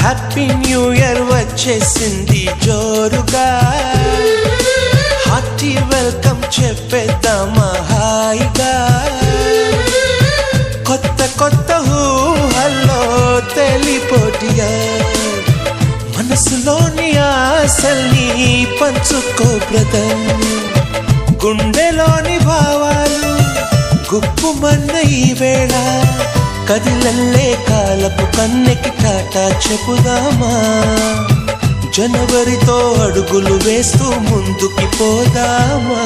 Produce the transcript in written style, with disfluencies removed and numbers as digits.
Happy new year వచ్చేసింది జోరుగా, hearty welcome చెప్పేద్దామా హాయిగా. కొత్త కొత్త ఊహల్లో తెలిపోటియా, మనసులోని ఆశల్ని పంచుకో బ్రదర్. గుండెలోని భావాలు గుప్పుమన్న ఈ వేళ, కదిలల్లే కాలపు కన్నెకి టాటా చెప్పుదామా. జనవరితో అడుగులు వేస్తూ ముందుకి పోదామా.